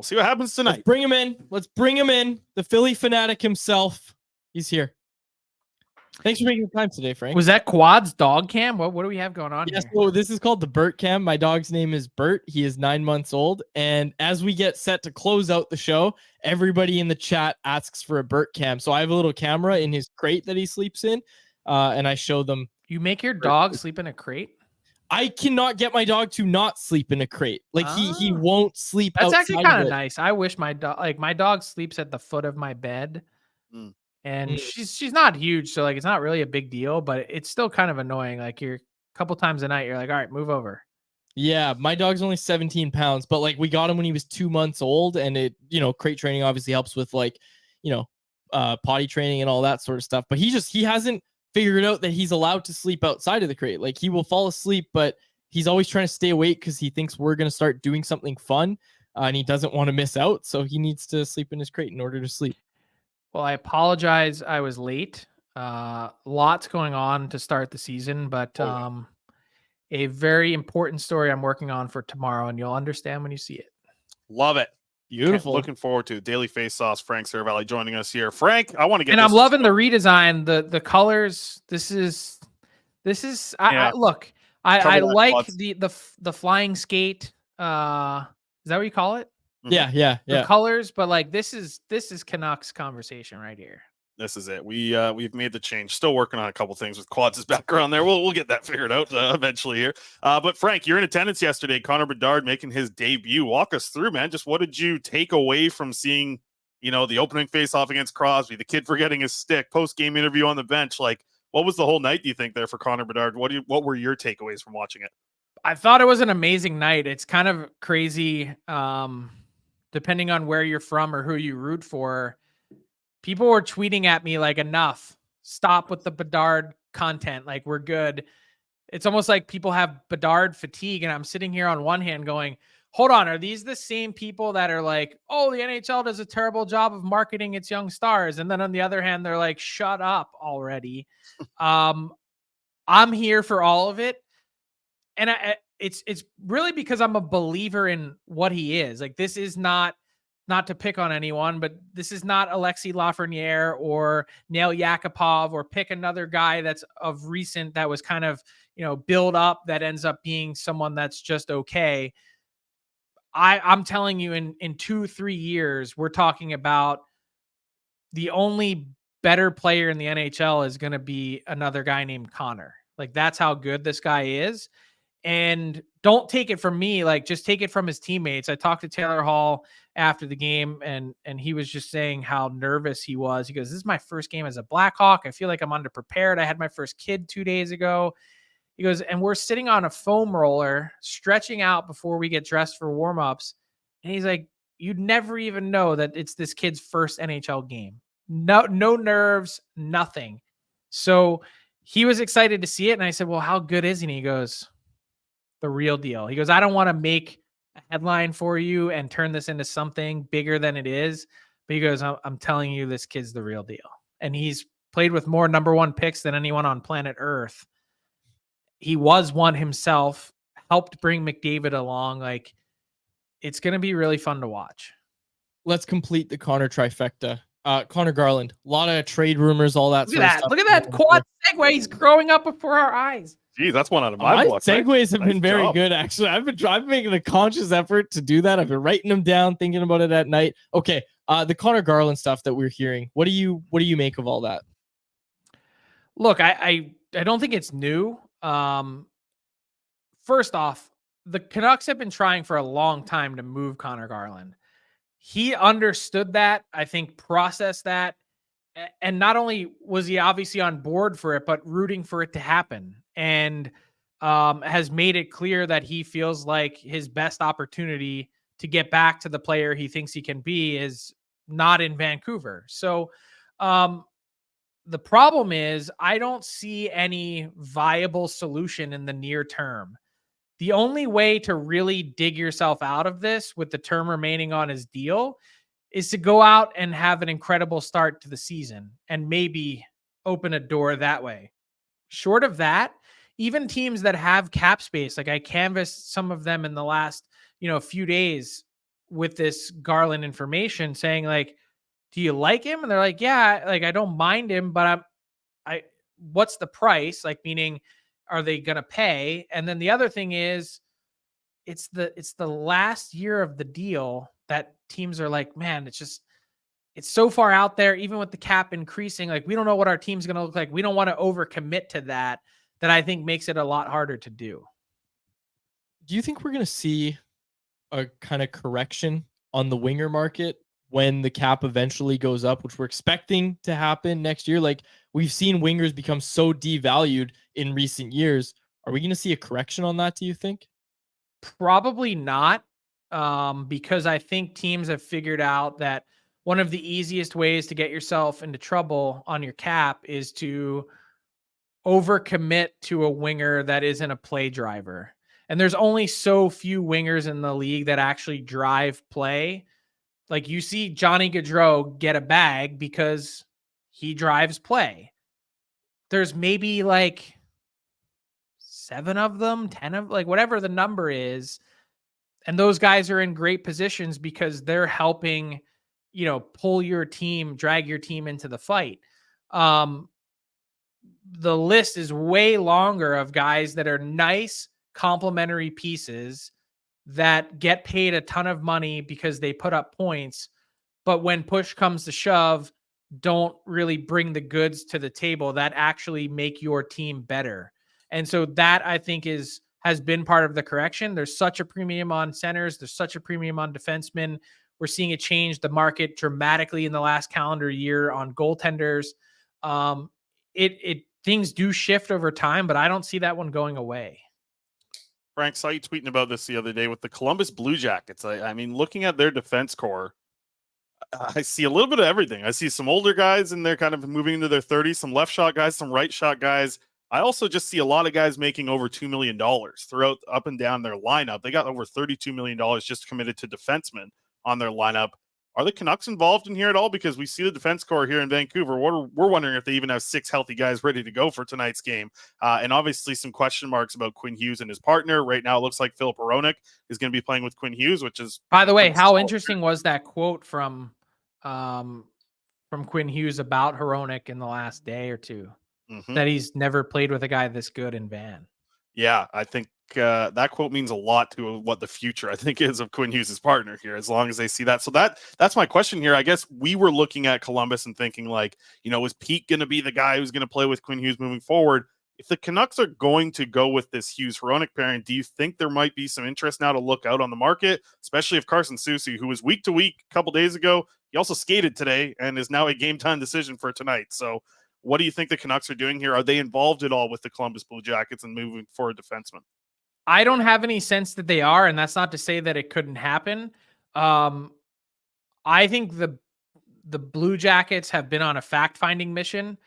We'll see what happens tonight. Let's bring him in. Let's bring him in. The Philly fanatic himself. He's here. Thanks for making the time today, Frank. Was that Quad's dog cam? What do we have going on here? So this is called the Bert cam. My dog's name is Bert. He is 9 months old. And as we get set to close out the show, everybody in the chat asks for a Bert cam. So I have a little camera in his crate that he sleeps in, and I show them. You make your dog sleep in a crate? I cannot get my dog to not sleep in a crate. Like he won't sleep. That's actually kind of nice. I wish my dog sleeps at the foot of my bed. And she's not huge, so like it's not really a big deal, but it's still kind of annoying. Like you're a couple times a night, you're like, all right, move over. Yeah, my dog's only 17 pounds, but like we got him when he was 2 months old, and it, crate training obviously helps with like, potty training and all that sort of stuff. But he hasn't figured out that he's allowed to sleep outside of the crate. Like he will fall asleep, but he's always trying to stay awake because he thinks we're gonna start doing something fun, and he doesn't want to miss out, so he needs to sleep in his crate in order to sleep. Well, I apologize. I was late. Lots going on to start the season, but a very important story I'm working on for tomorrow, and you'll understand when you see it. Love it. Beautiful. Looking forward to Daily Faceoff's Frank Seravalli joining us here. Frank, I want to get. And I'm loving the redesign, the colors. This is. I look. I like the flying skate. Is that what you call it? Yeah. The colors, but like this is Canucks Conversation right here. This is it. We've made the change. Still working on a couple things with Quads' background there. We'll get that figured out eventually here. But Frank, you're in attendance yesterday. Conor Bards making his debut. Walk us through, man. Just what did you take away from seeing, the opening face-off against Crosby, the kid forgetting his stick, post-game interview on the bench? Like, what was the whole night, do you think, there for Conor Bards? What were your takeaways from watching it? I thought it was an amazing night. It's kind of crazy. Depending on where you're from or who you root for, people were tweeting at me like, enough, stop with the Bedard content. Like, we're good. It's almost like people have Bedard fatigue. And I'm sitting here on one hand going, hold on, are these the same people that are like, oh, the NHL does a terrible job of marketing its young stars? And then on the other hand, they're like, shut up already. I'm here for all of it. And it's really because I'm a believer in what he is. Like, this is not to pick on anyone, but this is not Alexis Lafreniere or Nail Yakupov, or pick another guy that's of recent that was kind of, build up that ends up being someone that's just okay. I'm telling you, in 2-3 years, we're talking about the only better player in the NHL is going to be another guy named Connor. Like, that's how good this guy is. And don't take it from me, like just take it from his teammates. I talked to Taylor Hall after the game, and he was just saying how nervous he was. He goes, this is my first game as a Blackhawk. I feel like I'm underprepared. I had my first kid 2 days ago. He goes, and we're sitting on a foam roller, stretching out before we get dressed for warmups. And he's like, you'd never even know that it's this kid's first NHL game. No nerves, nothing. So he was excited to see it. And I said, well, how good is he? And he goes, the real deal. He goes, I don't want to make a headline for you and turn this into something bigger than it is. But he goes, I'm telling you, this kid's the real deal. And he's played with more number one picks than anyone on planet Earth. He was one himself, helped bring McDavid along. Like, it's going to be really fun to watch. Let's complete the Conor trifecta. Conor Garland, a lot of trade rumors, all that sort of stuff. Look at that quad segue. He's growing up before our eyes. Geez, that's one out of my book. Segues have been very good, actually. I've been making a conscious effort to do that. I've been writing them down, thinking about it at night. Okay, the Conor Garland stuff that we're hearing. What do you make of all that? Look, I don't think it's new. First off, the Canucks have been trying for a long time to move Conor Garland. He understood that, I think, processed that. And not only was he obviously on board for it, but rooting for it to happen, and has made it clear that he feels like his best opportunity to get back to the player he thinks he can be is not in Vancouver. So the problem is I don't see any viable solution in the near term. The only way to really dig yourself out of this with the term remaining on his deal is to go out and have an incredible start to the season and maybe open a door that way. Short of that, even teams that have cap space, like I canvassed some of them in the last, few days, with this Garland information saying like, do you like him? And they're like, yeah, like I don't mind him, but what's the price? Like, meaning, are they going to pay? And then the other thing is, it's the last year of the deal that teams are like, man, it's so far out there, even with the cap increasing, like we don't know what our team's going to look like. We don't want to overcommit to that I think makes it a lot harder to do. Do you think we're going to see a kind of correction on the winger market when the cap eventually goes up, which we're expecting to happen next year? Like, we've seen wingers become so devalued in recent years. Are we going to see a correction on that, do you think? Probably not, because I think teams have figured out that one of the easiest ways to get yourself into trouble on your cap is to overcommit to a winger that isn't a play driver. And there's only so few wingers in the league that actually drive play. Like, you see Johnny Gaudreau get a bag because he drives play. There's maybe like 7 of them, 10 of, like, whatever the number is. And those guys are in great positions because they're helping, pull your team, drag your team into the fight. The list is way longer of guys that are nice complementary pieces that get paid a ton of money because they put up points, but when push comes to shove, don't really bring the goods to the table that actually make your team better. And so that, I think, has been part of the correction. There's such a premium on centers. There's such a premium on defensemen. We're seeing it change the market dramatically in the last calendar year on goaltenders. Things do shift over time, but I don't see that one going away. Frank, saw you tweeting about this the other day with the Columbus Blue Jackets. I mean, looking at their defense core, I see a little bit of everything. I see some older guys and they're kind of moving into their 30s, some left shot guys, some right shot guys. I also just see a lot of guys making over $2 million throughout up and down their lineup. They got over $32 million just committed to defensemen on their lineup. Are the Canucks involved in here at all? Because we see the defense core here in Vancouver. We're wondering if they even have 6 healthy guys ready to go for tonight's game. And obviously some question marks about Quinn Hughes and his partner. Right now it looks like Philip Hronek is going to be playing with Quinn Hughes, which is... By the way, how interesting was that quote from Quinn Hughes about Hronek in the last day or two? Mm-hmm. That he's never played with a guy this good in Van. Yeah, I think that quote means a lot to what the future, I think, is of Quinn Hughes' partner here, as long as they see that. So that's my question here. I guess we were looking at Columbus and thinking, like, is Pete going to be the guy who's going to play with Quinn Hughes moving forward? If the Canucks are going to go with this Hughes-Hronek pairing, do you think there might be some interest now to look out on the market, especially if Carson Soucy, who was week to week a couple days ago, he also skated today and is now a game-time decision for tonight. So what do you think the Canucks are doing here? Are they involved at all with the Columbus Blue Jackets and moving forward defensemen? I don't have any sense that they are, and that's not to say that it couldn't happen. I think the Blue Jackets have been on a fact-finding mission.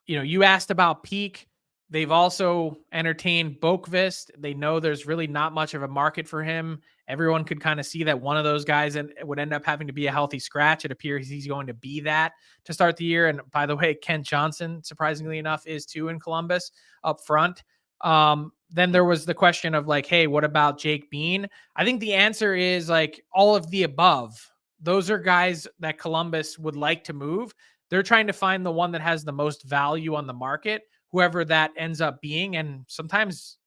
You asked about Peak. They've also entertained Boqvist. They know there's really not much of a market for him. Everyone could kind of see that one of those guys would end up having to be a healthy scratch. It appears he's going to be that to start the year. And by the way, Kent Johnson, surprisingly enough, is too in Columbus up front. Then there was the question of like, hey, what about Jake Bean? I think the answer is like all of the above. Those are guys that Columbus would like to move. They're trying to find the one that has the most value on the market, whoever that ends up being. And sometimes,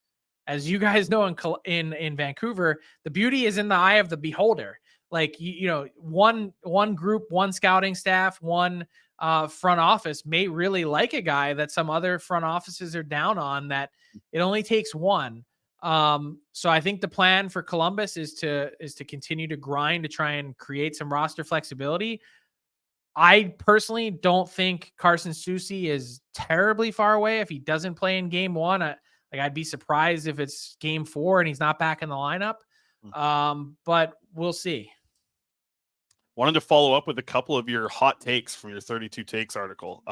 as you guys know, in Vancouver, the beauty is in the eye of the beholder. Like, one group, one scouting staff, one front office may really like a guy that some other front offices are down on, that it only takes one. So I think the plan for Columbus is to continue to grind to try and create some roster flexibility. I personally don't think Carson Soucy is terribly far away. If he doesn't play in game 1, I'd be surprised if it's game 4 and he's not back in the lineup. But we'll see. Wanted to follow up with a couple of your hot takes from your 32 Takes article.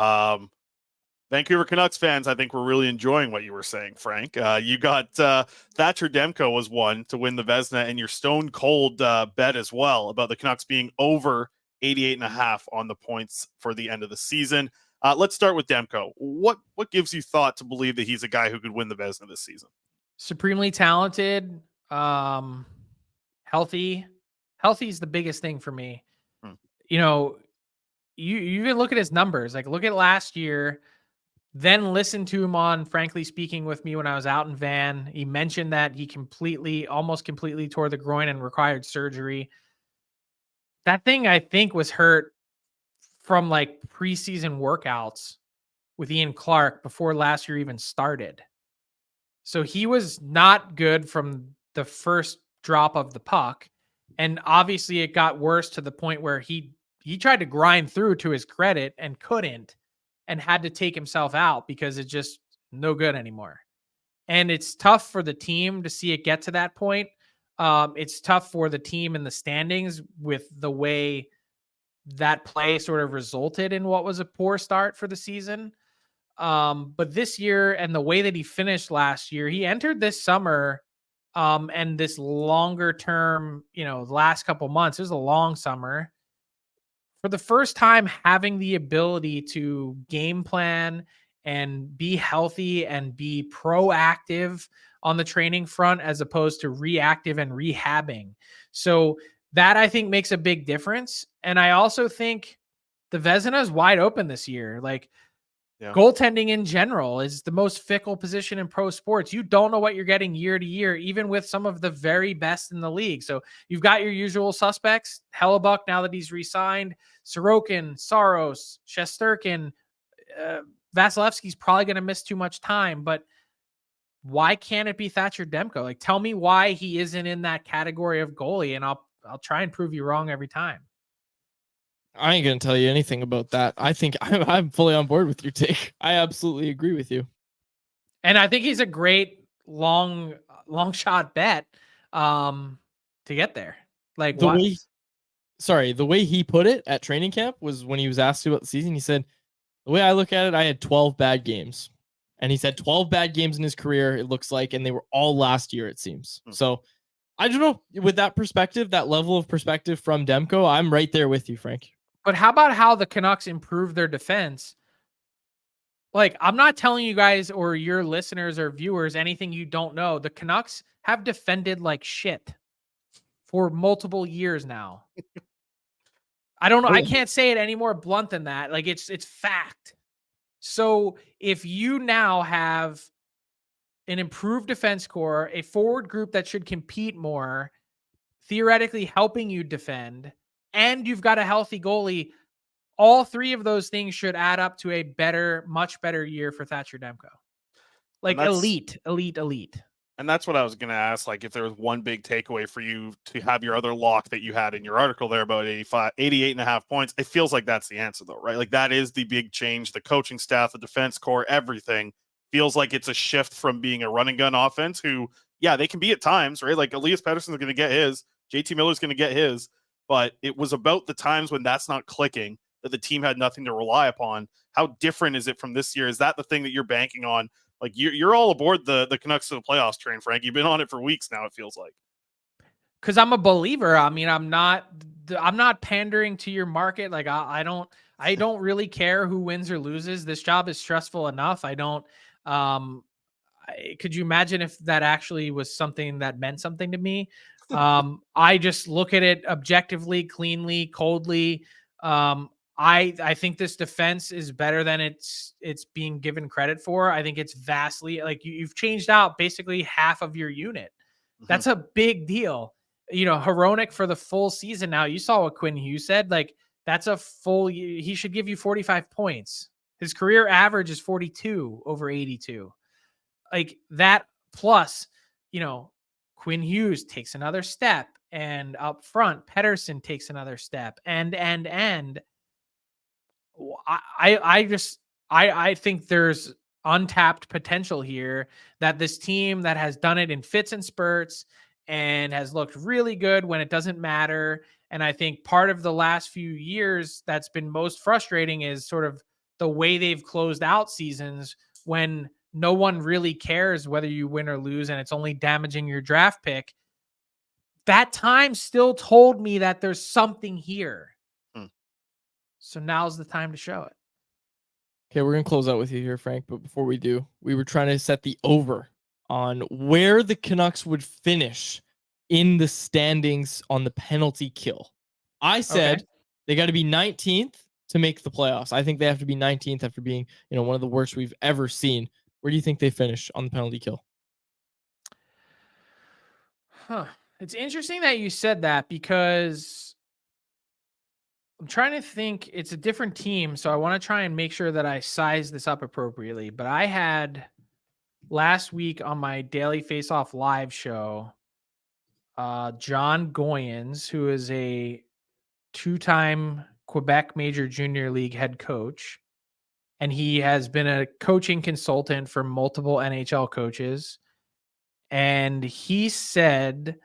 Vancouver Canucks fans, I think, were really enjoying what you were saying, Frank. You got Thatcher Demco was one to win the Vezina, and your stone cold bet as well about the Canucks being over 88.5 on the points for the end of the season. Let's start with Demko. What gives you thought to believe that he's a guy who could win the Vezina this season? Supremely talented, healthy, Healthy is the biggest thing for me. Hmm. You know, you even look at his numbers. Like, look at last year, then listen to him on Frankly Speaking with me when I was out in Van. He mentioned that he almost completely tore the groin and required surgery. That thing, I think, was hurt from like preseason workouts with Ian Clark before last year even started. So he was not good from the first drop of the puck. And obviously it got worse to the point where he tried to grind through, to his credit, and couldn't, and had to take himself out because it's just no good anymore. And it's tough for the team to see it get to that point. It's tough for the team in the standings with the way that play sort of resulted in what was a poor start for the season. But this year, and the way that he finished last year, he entered this summer and this longer term, the last couple months, it was a long summer, for the first time having the ability to game plan and be healthy and be proactive on the training front as opposed to reactive and rehabbing. So that, I think, makes a big difference. And I also think the Vezina is wide open this year. Like, goaltending in general is the most fickle position in pro sports. You don't know what you're getting year to year, even with some of the very best in the league. So you've got your usual suspects: Hellebuck, now that he's re-signed, Sorokin, Saros, Shesterkin, Vasilevsky's probably going to miss too much time, but why can't it be Thatcher Demko? Like, tell me why he isn't in that category of goalie, and I'll try and prove you wrong every time. I ain't gonna tell you anything about that. I think I'm fully on board with your take. I absolutely agree with you. And I think he's a great long shot bet to get there. Like, the way he put it at training camp was, when he was asked about the season, he said, the way I look at it, I had 12 bad games. And he said 12 bad games in his career, it looks like, and they were all last year, it seems. So I don't know. With that perspective, that level of perspective from Demko, I'm right there with you, Frank. But how about how the Canucks improved their defense? Like, I'm not telling you guys or your listeners or viewers anything you don't know. The Canucks have defended like shit for multiple years now. I don't know. I can't say it any more blunt than that. Like, it's fact. So if you now have an improved defense core, a forward group that should compete more, theoretically helping you defend, and you've got a healthy goalie, all three of those things should add up to a better, much better year for Thatcher Demko. Like, elite. And that's what I was going to ask. Like, if there was one big takeaway for you to have your other lock that you had in your article there about 88.5 points, it feels like that's the answer, though, right? Like, that is the big change. The coaching staff, the defense core, everything feels like it's a shift from being a run and gun offense who, yeah, they can be at times, right? Like, Elias Pettersson's going to get his, JT Miller's going to get his, but it was about the times when that's not clicking that the team had nothing to rely upon. How different is it from this year? Is that the thing that you're banking on? Like, you're all aboard the Canucks to the playoffs train, Frank. You've been on it for weeks now, it feels like. Because I'm a believer. I mean, I'm not pandering to your market. Like, I don't really care who wins or loses. This job is stressful enough. Could you imagine if that actually was something that meant something to me? I just look at it objectively, cleanly, coldly. I think this defense is better than it's being given credit for. I think it's vastly, like, you've changed out basically half of your unit. That's a big deal. Hronek for the full season now. You saw what Quinn Hughes said. Like, that's a full. He should give you 45 points. His career average is 42 over 82. Like, that plus, Quinn Hughes takes another step, and up front, Pettersson takes another step, and I think there's untapped potential here, that this team that has done it in fits and spurts and has looked really good when it doesn't matter. And I think part of the last few years that's been most frustrating is sort of the way they've closed out seasons, when no one really cares whether you win or lose, and it's only damaging your draft pick. That time still told me that there's something here. So now's the time to show it. Okay, we're going to close out with you here, Frank. But before we do, we were trying to set the over on where the Canucks would finish in the standings on the penalty kill. I said they got to be 19th to make the playoffs. I think they have to be 19th after being, one of the worst we've ever seen. Where do you think they finish on the penalty kill? Huh. It's interesting that you said that because I'm trying to think. It's a different team, so I want to try and make sure that I size this up appropriately. But I had last week on my Daily Faceoff live show, John Goyens, who is a 2-time Quebec Major Junior League head coach, and he has been a coaching consultant for multiple NHL coaches. And he said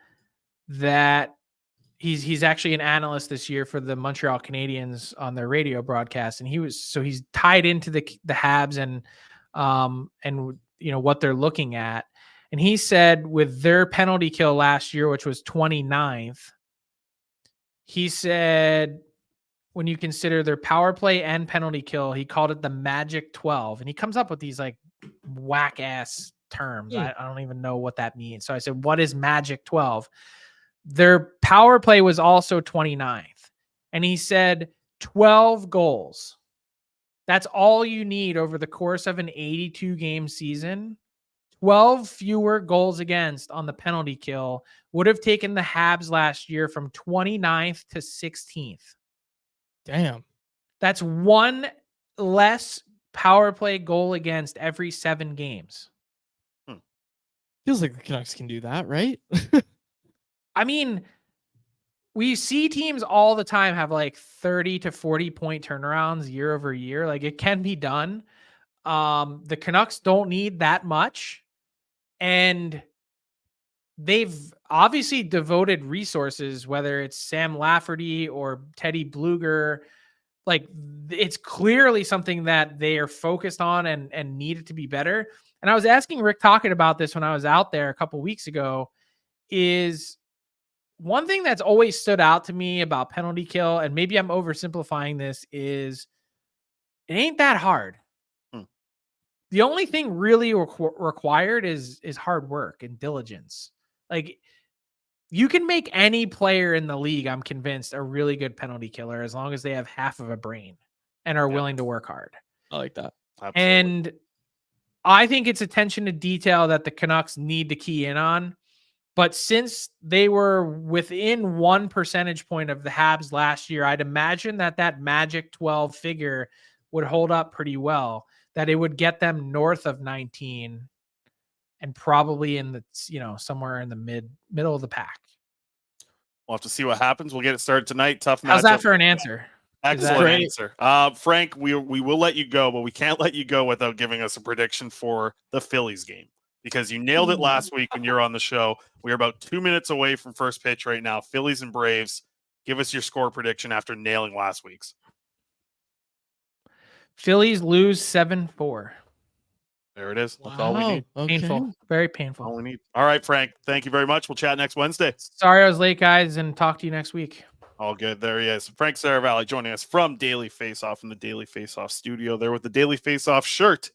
that he's actually an analyst this year for the Montreal Canadiens on their radio broadcast, and he's tied into the Habs and what they're looking at. And he said with their penalty kill last year, which was 29th, he said when you consider their power play and penalty kill, he called it the Magic 12, and he comes up with these like whack ass terms. I don't even know what that means. So I said, what is Magic 12? Their power play was also 29th. And he said 12 goals. That's all you need over the course of an 82 game season. 12 fewer goals against on the penalty kill would have taken the Habs last year from 29th to 16th. Damn. That's one less power play goal against every 7 games. Feels like the Canucks can do that, right? I mean, we see teams all the time have like 30 to 40 point turnarounds year over year. Like it can be done. The Canucks don't need that much. And they've obviously devoted resources, whether it's Sam Lafferty or Teddy Bluger. Like it's clearly something that they are focused on and needed to be better. And I was asking Rick Tocchet about this when I was out there a couple weeks ago. Is one thing that's always stood out to me about penalty kill, and maybe I'm oversimplifying this, is it ain't that hard. The only thing really required is hard work and diligence. Like you can make any player in the league, I'm convinced, a really good penalty killer as long as they have half of a brain and are willing to work hard. I like that. Absolutely. And I think it's attention to detail that the Canucks need to key in on. But since they were within 1 percentage point of the Habs last year, I'd imagine that Magic 12 figure would hold up pretty well, that it would get them north of 19 and probably in the, somewhere in the middle of the pack. We'll have to see what happens. We'll get it started tonight. Tough matchup. How's that for an answer? Excellent answer. Frank, we will let you go, but we can't let you go without giving us a prediction for the Phillies game, because you nailed it last week when you were on the show. We're about 2 minutes away from first pitch right now. Phillies and Braves. Give us your score prediction after nailing last week's. Phillies lose 7-4. There it is. That's all we need. Okay. Painful. Very painful. All we need. All right, Frank. Thank you very much. We'll chat next Wednesday. Sorry I was late, guys, and talk to you next week. All good. There he is. Frank Seravalli joining us from Daily Faceoff in the Daily Faceoff studio there with the Daily Faceoff shirt